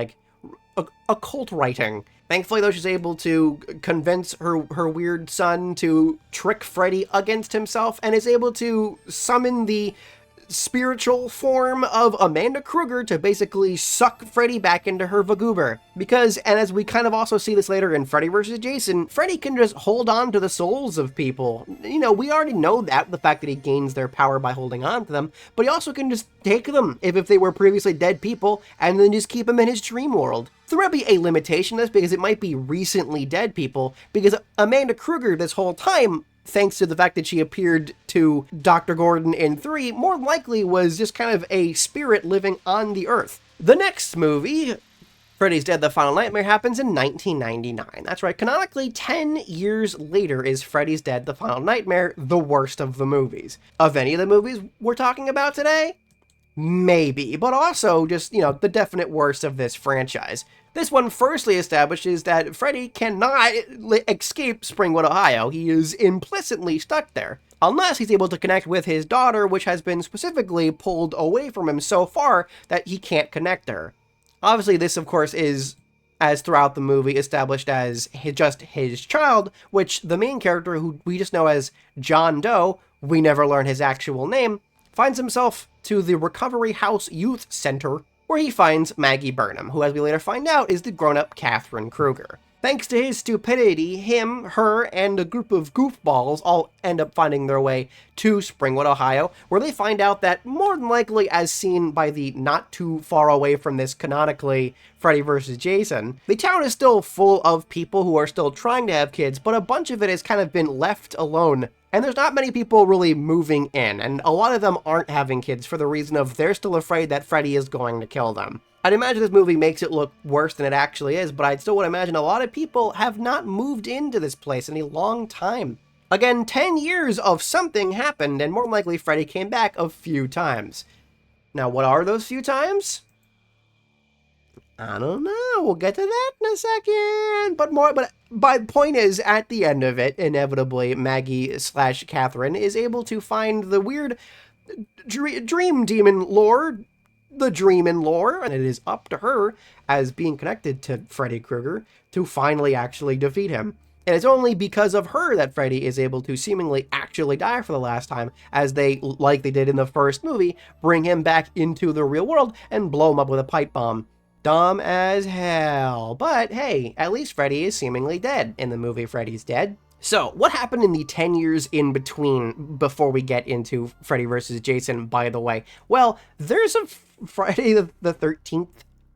occult writing. Thankfully, though, she's able to convince her weird son to trick Freddy against himself, and is able to summon the spiritual form of Amanda Kruger to basically suck Freddy back into her vagoober. Because, and as we kind of also see this later in Freddy vs. Jason, Freddy can just hold on to the souls of people. We already know that, the fact that he gains their power by holding on to them, but he also can just take them if they were previously dead people, and then just keep them in his dream world. There might be a limitation to this, because it might be recently dead people, because Amanda Kruger this whole time, thanks to the fact that she appeared to Dr. Gordon in 3, more likely was just kind of a spirit living on the Earth. The next movie, Freddy's Dead: The Final Nightmare, happens in 1999. That's right, canonically 10 years later is Freddy's Dead: The Final Nightmare the worst of the movies. Of any of the movies we're talking about today? Maybe, but also just, the definite worst of this franchise. This one firstly establishes that Freddy cannot escape Springwood, Ohio. He is implicitly stuck there, unless he's able to connect with his daughter, which has been specifically pulled away from him so far that he can't connect her. Obviously, this, of course, is, as throughout the movie, established as just his child, which the main character, who we just know as John Doe, we never learn his actual name, finds himself to the Recovery House Youth Center, where he finds Maggie Burnham, who, as we later find out, is the grown-up Catherine Kruger. Thanks to his stupidity, him, her, and a group of goofballs all end up finding their way to Springwood, Ohio, where they find out that, more than likely as seen by the not too far away from this canonically Freddy vs. Jason, the town is still full of people who are still trying to have kids, but a bunch of it has kind of been left alone. And there's not many people really moving in, and a lot of them aren't having kids for the reason of they're still afraid that Freddy is going to kill them. I'd imagine this movie makes it look worse than it actually is, but I still would imagine a lot of people have not moved into this place in a long time. Again, 10 years of something happened, and more than likely Freddy came back a few times. Now, what are those few times? I don't know. We'll get to that in a second. But the point is, at the end of it, inevitably, Maggie/Catherine is able to find the weird dream demon lore, the Dreamin' lore, and it is up to her, as being connected to Freddy Krueger, to finally actually defeat him. And it's only because of her that Freddy is able to seemingly actually die for the last time, as they, like they did in the first movie, bring him back into the real world and blow him up with a pipe bomb. Dumb as hell. But hey, at least Freddy is seemingly dead in the movie Freddy's Dead. So, what happened in the 10 years in between before we get into Freddy vs. Jason, by the way? Well, there's a Friday the 13th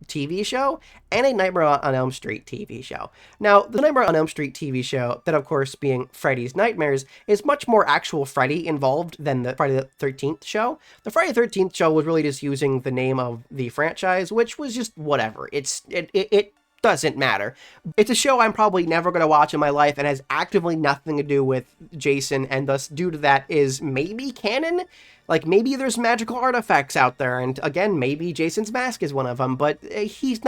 TV show and a Nightmare on Elm Street TV show. Now, the Nightmare on Elm Street TV show, that of course being Freddy's Nightmares, is much more actual Freddy involved than the Friday the 13th show. The Friday the 13th show was really just using the name of the franchise, which was just whatever. It doesn't matter. It's a show I'm probably never going to watch in my life and has actively nothing to do with Jason, and thus due to that is maybe canon. Like, maybe there's magical artifacts out there, and again, maybe Jason's mask is one of them, but he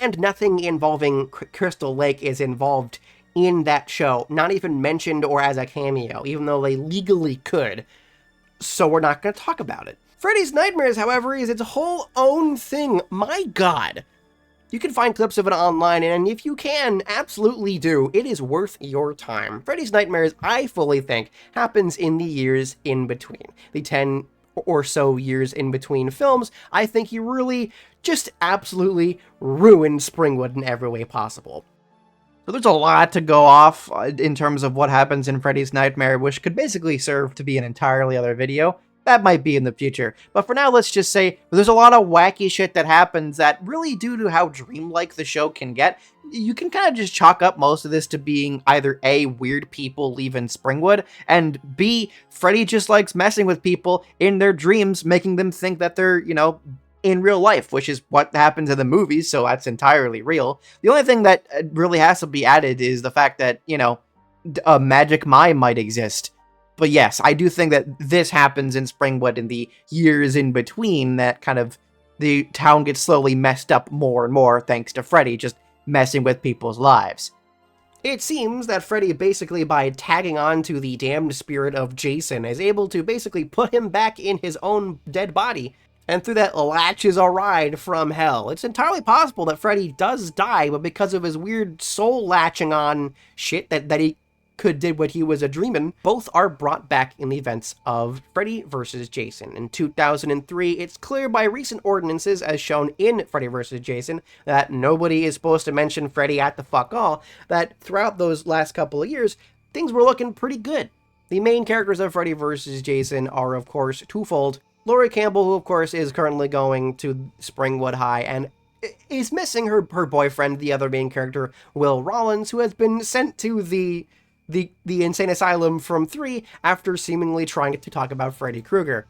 and nothing involving Crystal Lake is involved in that show, not even mentioned or as a cameo, even though they legally could, so we're not going to talk about it. Freddy's Nightmares, however, is its whole own thing. My God. You can find clips of it online, and if you can, absolutely do. It is worth your time. Freddy's Nightmares, I fully think, happens in the years in between. The 10 or so years in between films, I think he really just absolutely ruined Springwood in every way possible. So there's a lot to go off in terms of what happens in Freddy's Nightmare, which could basically serve to be an entirely other video. that might be in the future. But for now, let's just say there's a lot of wacky shit that happens that really, due to how dreamlike the show can get, you can kind of just chalk up most of this to being either A, weird people leaving Springwood, and B, Freddy just likes messing with people in their dreams, making them think that they're, in real life, which is what happens in the movies, so that's entirely real. The only thing that really has to be added is the fact that, a magic mime might exist. But yes, I do think that this happens in Springwood in the years in between, that kind of the town gets slowly messed up more and more thanks to Freddy just messing with people's lives. It seems that Freddy, basically by tagging on to the damned spirit of Jason, is able to basically put him back in his own dead body, and through that latches a ride from hell. It's entirely possible that Freddy does die, but because of his weird soul latching on shit that he did what he was a dreamin', both are brought back in the events of Freddy vs. Jason. In 2003, it's clear by recent ordinances, as shown in Freddy vs. Jason, that nobody is supposed to mention Freddy at the fuck all, that throughout those last couple of years, things were looking pretty good. The main characters of Freddy vs. Jason are, of course, twofold. Laurie Campbell, who, of course, is currently going to Springwood High and is missing her boyfriend, the other main character, Will Rollins, who has been sent to the insane asylum from 3 after seemingly trying to talk about Freddy Krueger.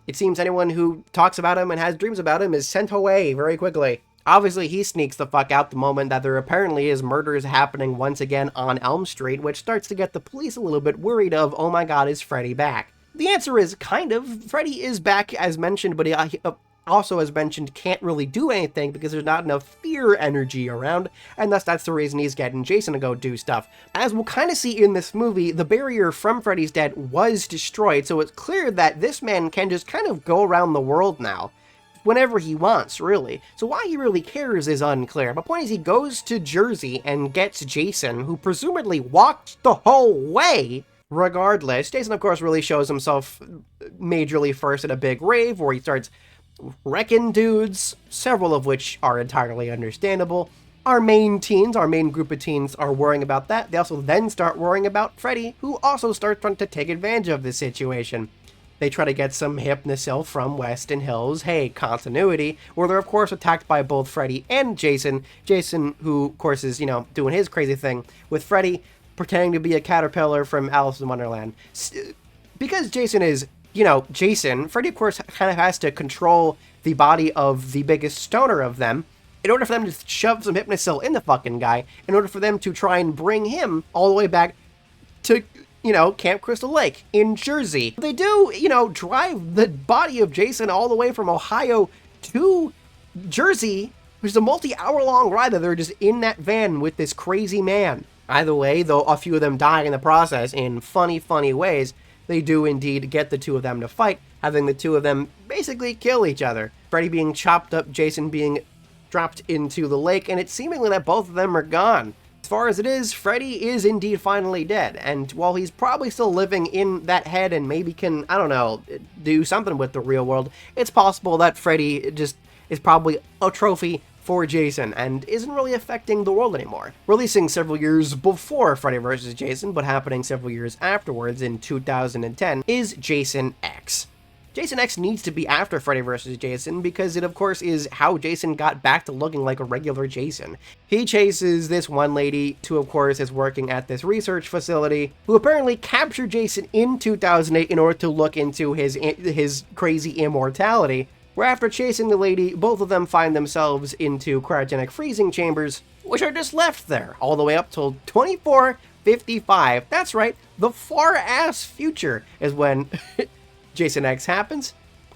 It seems anyone who talks about him and has dreams about him is sent away very quickly. Obviously, he sneaks the fuck out the moment that there apparently is murders happening once again on Elm Street, which starts to get the police a little bit worried of, oh my god, is Freddy back? The answer is kind of. Freddy is back as mentioned, but he also, as mentioned, can't really do anything because there's not enough fear energy around, and thus that's the reason he's getting Jason to go do stuff. As we'll kind of see in this movie, the barrier from Freddy's Dead was destroyed, so it's clear that this man can just kind of go around the world now, whenever he wants, really. So why he really cares is unclear. My point is, he goes to Jersey and gets Jason, who presumably walked the whole way. Regardless, Jason, of course, really shows himself majorly first at a big rave, where he starts wrecking dudes, several of which are entirely understandable. Our main group of teens are worrying about that. They also then start worrying about Freddy, who also starts trying to take advantage of this situation. They try to get some Hypnosil from Weston Hills, hey, continuity, where they're of course attacked by both Freddy and Jason. Jason, who of course is, doing his crazy thing, with Freddy pretending to be a caterpillar from Alice in Wonderland. Because Jason is, Jason, Freddy, of course, kind of has to control the body of the biggest stoner of them in order for them to shove some Hypnosil in the fucking guy, in order for them to try and bring him all the way back to, Camp Crystal Lake in Jersey. They do, drive the body of Jason all the way from Ohio to Jersey, which is a multi-hour-long ride that they're just in that van with this crazy man. Either way, though a few of them die in the process in funny ways, they do indeed get the two of them to fight, having the two of them basically kill each other. Freddy being chopped up, Jason being dropped into the lake, and it's seemingly that both of them are gone. As far as it is, Freddy is indeed finally dead, and while he's probably still living in that head and maybe can, do something with the real world, it's possible that Freddy just is probably a trophy for Jason and isn't really affecting the world anymore. Releasing several years before Freddy vs. Jason, but happening several years afterwards in 2010, is Jason X. Jason X needs to be after Freddy vs. Jason because it of course is how Jason got back to looking like a regular Jason. He chases this one lady who of course is working at this research facility, who apparently captured Jason in 2008 in order to look into his crazy immortality, where after chasing the lady, both of them find themselves into cryogenic freezing chambers, which are just left there, all the way up till 2455. That's right, the far-ass future is when Jason X happens.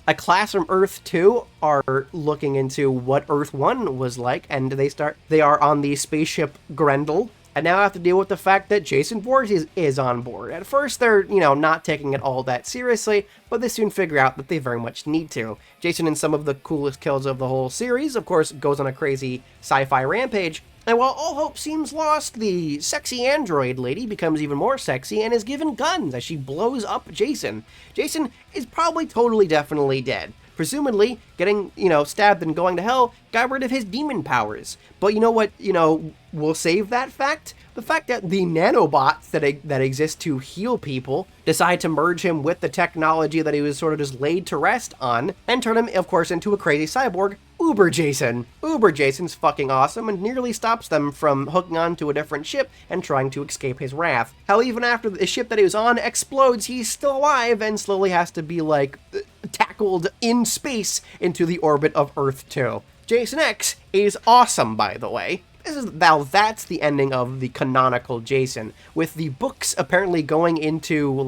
A class from Earth 2 are looking into what Earth 1 was like, and they are on the spaceship Grendel, and now have to deal with the fact that Jason Voorhees is on board. At first, they're, not taking it all that seriously, but they soon figure out that they very much need to. Jason, in some of the coolest kills of the whole series, of course, goes on a crazy sci-fi rampage, and while all hope seems lost, the sexy android lady becomes even more sexy and is given guns as she blows up Jason. Jason is probably totally definitely dead. Presumably, getting, stabbed and going to hell got rid of his demon powers. But you know what, will save that fact? The fact that the nanobots that exist to heal people decide to merge him with the technology that he was sort of just laid to rest on, and turn him, of course, into a crazy cyborg, Uber Jason. Uber Jason's fucking awesome and nearly stops them from hooking onto a different ship and trying to escape his wrath. Hell, even after the ship that he was on explodes, he's still alive and slowly has to be, tackled in space into the orbit of Earth 2. Jason X is awesome, by the way. That's the ending of the canonical Jason, with the books apparently going into,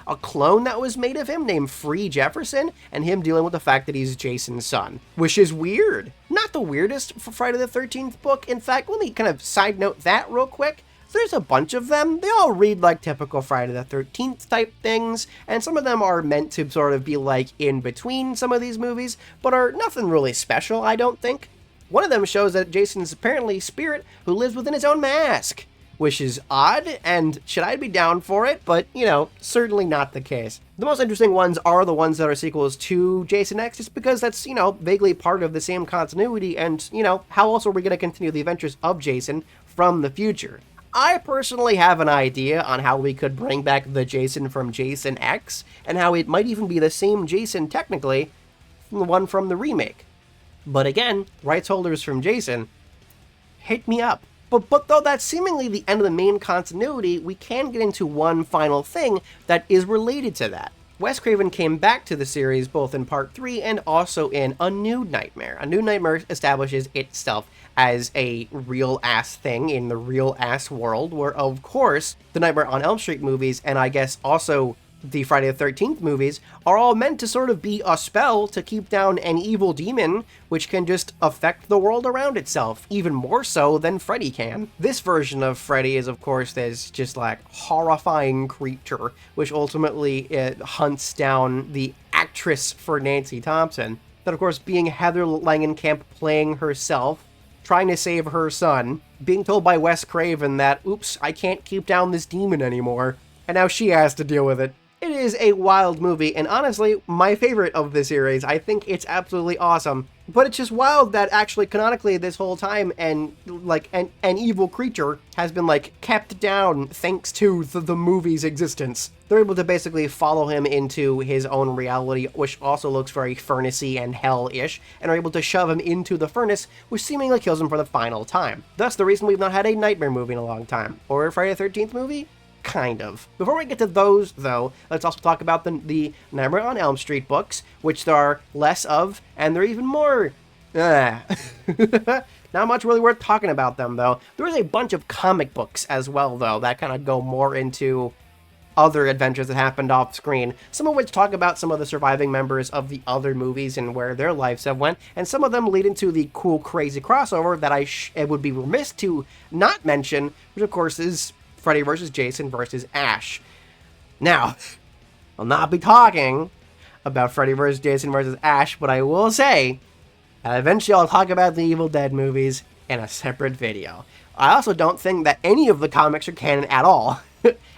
a clone that was made of him named Free Jefferson, and him dealing with the fact that he's Jason's son, which is weird. Not the weirdest for Friday the 13th book. In fact, let me kind of side note that real quick. There's a bunch of them. They all read like typical Friday the 13th type things, and some of them are meant to sort of be in between some of these movies, but are nothing really special, I don't think. One of them shows that Jason's apparently a spirit who lives within his own mask, which is odd, and should I be down for it? But, certainly not the case. The most interesting ones are the ones that are sequels to Jason X, just because that's, vaguely part of the same continuity, and, how else are we going to continue the adventures of Jason from the future? I personally have an idea on how we could bring back the Jason from Jason X, and how it might even be the same Jason, technically, from the one from the remake. But again, rights holders from Jason, hit me up. But though that's seemingly the end of the main continuity, we can get into one final thing that is related to that. Wes Craven came back to the series both in Part 3 and also in A New Nightmare. A New Nightmare establishes itself as a real-ass thing in the real-ass world, where, of course, the Nightmare on Elm Street movies, and I guess also the Friday the 13th movies, are all meant to sort of be a spell to keep down an evil demon, which can just affect the world around itself, even more so than Freddy can. This version of Freddy is, of course, this just horrifying creature, which ultimately hunts down the actress for Nancy Thompson. That, of course, being Heather Langenkamp playing herself, trying to save her son, being told by Wes Craven that, oops, I can't keep down this demon anymore, and now she has to deal with it. It is a wild movie, and honestly, my favorite of the series. I think it's absolutely awesome. But it's just wild that actually, canonically, this whole time, an evil creature has been, kept down thanks to the movie's existence. They're able to basically follow him into his own reality, which also looks very furnace-y and hell-ish, and are able to shove him into the furnace, which seemingly kills him for the final time. Thus, the reason we've not had a Nightmare movie in a long time. Or a Friday the 13th movie? Kind of. Before we get to those, though, let's also talk about the Nightmare on Elm Street books, which there are less of, and they're even more... Not much really worth talking about them, though. There is a bunch of comic books as well, though, that kind of go more into other adventures that happened off screen, some of which talk about some of the surviving members of the other movies and where their lives have went, and some of them lead into the cool, crazy crossover that it would be remiss to not mention, which, of course, is Freddy vs. Jason vs. Ash. Now, I'll not be talking about Freddy vs. Jason vs. Ash, but I will say that eventually I'll talk about the Evil Dead movies in a separate video. I also don't think that any of the comics are canon at all.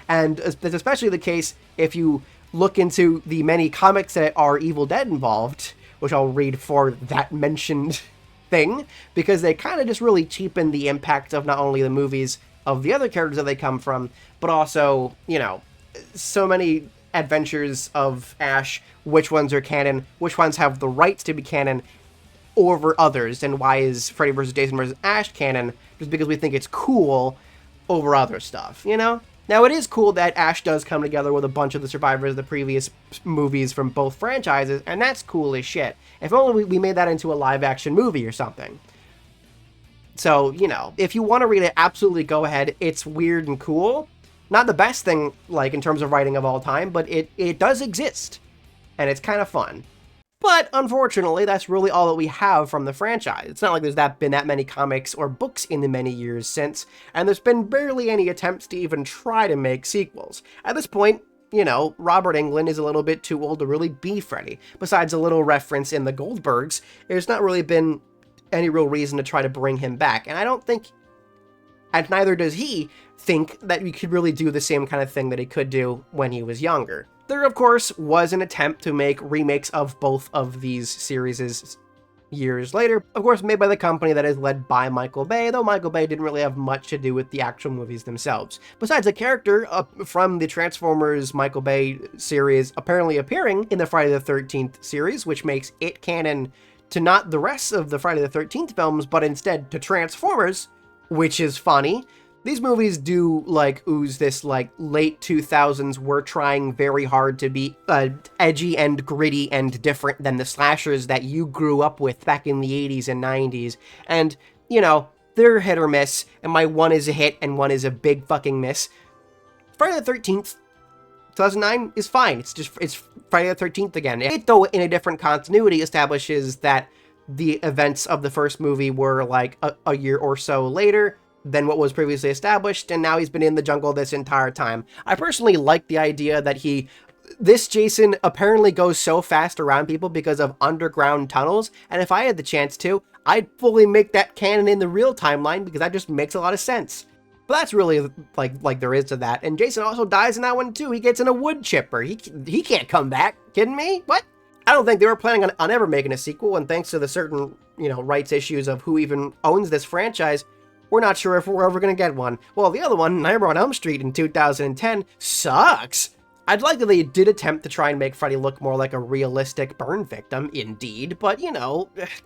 And that's especially the case if you look into the many comics that are Evil Dead involved, which I'll read for that mentioned thing, because they kind of just really cheapen the impact of not only the movies of the other characters that they come from, but also, so many adventures of Ash, which ones are canon, which ones have the rights to be canon over others, and why is Freddy vs. Jason vs. Ash canon, just because we think it's cool over other stuff, Now, it is cool that Ash does come together with a bunch of the survivors of the previous movies from both franchises, and that's cool as shit. If only we made that into a live-action movie or something. So, if you want to read it, absolutely go ahead. It's weird and cool. Not the best thing, in terms of writing of all time, but it does exist. And it's kind of fun. But, unfortunately, that's really all that we have from the franchise. It's not like there's been that many comics or books in the many years since, and there's been barely any attempts to even try to make sequels. At this point, Robert Englund is a little bit too old to really be Freddy. Besides a little reference in the Goldbergs, there's not really been any real reason to try to bring him back. And I don't think, and neither does he, think that we could really do the same kind of thing that he could do when he was younger. There, of course, was an attempt to make remakes of both of these series years later, of course made by the company that is led by Michael Bay, though Michael Bay didn't really have much to do with the actual movies themselves. Besides a character from the Transformers Michael Bay series apparently appearing in the Friday the 13th series, which makes it canon to not the rest of the Friday the 13th films, but instead to Transformers, which is funny. These movies do, like, ooze this, like, late 2000s, we're trying very hard to be edgy and gritty and different than the slashers that you grew up with back in the 80s and 90s. And, you know, they're hit or miss, and my one is a hit and one is a big fucking miss. Friday the 13th, 2009 is fine. It's Friday the 13th again. It, though, in a different continuity, establishes that the events of the first movie were, like, a year or so later than what was previously established, and now he's been in the jungle this entire time. I personally like the idea that this Jason apparently goes so fast around people because of underground tunnels, and if I had the chance to, I'd fully make that canon in the real timeline because that just makes a lot of sense. But that's really like there is to that. And Jason also dies in that one too. He gets in a wood chipper. He can't come back. Kidding me? What? I don't think they were planning on ever making a sequel, and thanks to the certain, rights issues of who even owns this franchise, we're not sure if we're ever going to get one. Well, the other one, Nightmare on Elm Street in 2010, sucks. I'd like that they did attempt to try and make Freddy look more like a realistic burn victim, indeed, but,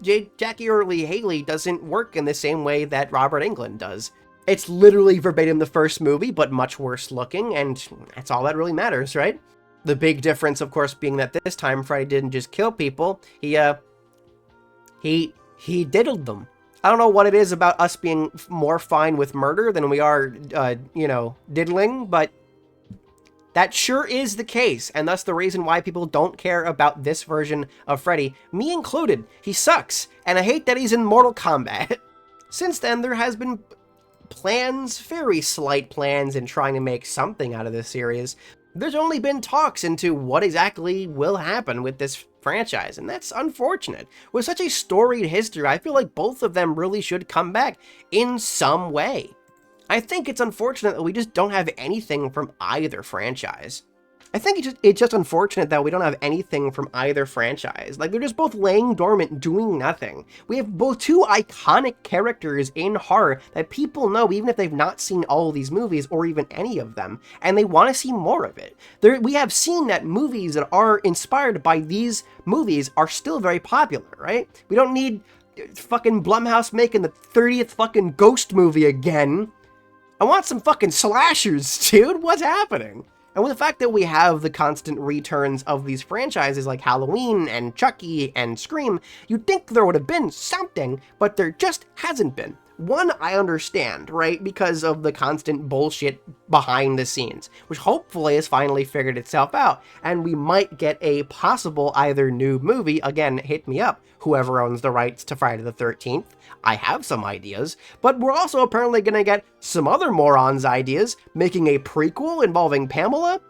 Jackie Earle Haley doesn't work in the same way that Robert Englund does. It's literally verbatim the first movie, but much worse looking, and that's all that really matters, right? The big difference, of course, being that this time Freddy didn't just kill people, he diddled them. I don't know what it is about us being more fine with murder than we are, diddling, but that sure is the case, and thus the reason why people don't care about this version of Freddy, me included. He sucks, and I hate that he's in Mortal Kombat. Since then, there has been plans, very slight plans, in trying to make something out of this series. There's only been talks into what exactly will happen with this franchise, and that's unfortunate. With such a storied history, I feel like both of them really should come back in some way. I think it's unfortunate that we just don't have anything from either franchise. I think it's just unfortunate that we don't have anything from either franchise. Like, they're just both laying dormant, doing nothing. We have both two iconic characters in horror that people know even if they've not seen all of these movies or even any of them, and they want to see more of it. We have seen that movies that are inspired by these movies are still very popular, right? We don't need fucking Blumhouse making the 30th fucking Ghost movie again. I want some fucking slashers, dude. What's happening? And with the fact that we have the constant returns of these franchises like Halloween and Chucky and Scream, you'd think there would have been something, but there just hasn't been. One, I understand, right? Because of the constant bullshit behind the scenes, which hopefully has finally figured itself out, and we might get a possible either new movie, again, hit me up, whoever owns the rights to Friday the 13th. I have some ideas, but we're also apparently gonna get some other morons' ideas, making a prequel involving Pamela?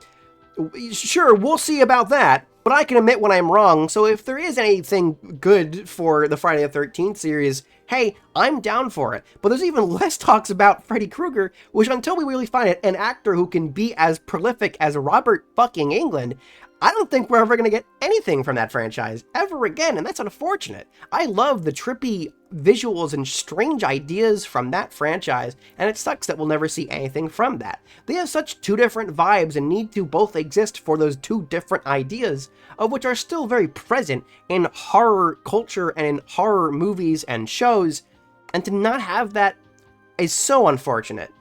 Sure, we'll see about that, but I can admit when I'm wrong, so if there is anything good for the Friday the 13th series, hey, I'm down for it. But there's even less talks about Freddy Krueger, which until we really find an actor who can be as prolific as Robert fucking Englund, I don't think we're ever going to get anything from that franchise ever again, and that's unfortunate. I love the trippy visuals and strange ideas from that franchise, and it sucks that we'll never see anything from that. They have such two different vibes and need to both exist for those two different ideas, of which are still very present in horror culture and in horror movies and shows, and to not have that is so unfortunate.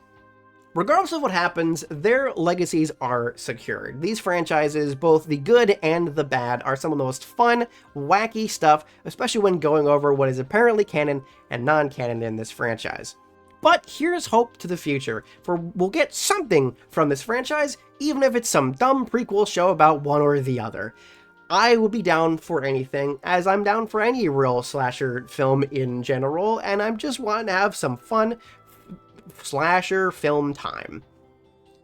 Regardless of what happens, their legacies are secured. These franchises, both the good and the bad, are some of the most fun, wacky stuff, especially when going over what is apparently canon and non-canon in this franchise. But here's hope to the future, for we'll get something from this franchise, even if it's some dumb prequel show about one or the other. I would be down for anything, as I'm down for any real slasher film in general, and I'm just wanting to have some fun slasher film time.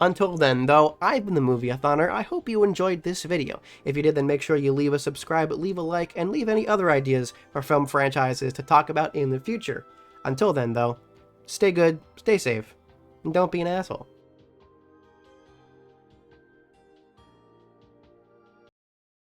Until then, though, I've been the Movie-a-thoner. I hope you enjoyed this video. If you did, then make sure you leave a subscribe, leave a like, and leave any other ideas for film franchises to talk about in the future. Until then, though, stay good, stay safe, and don't be an asshole.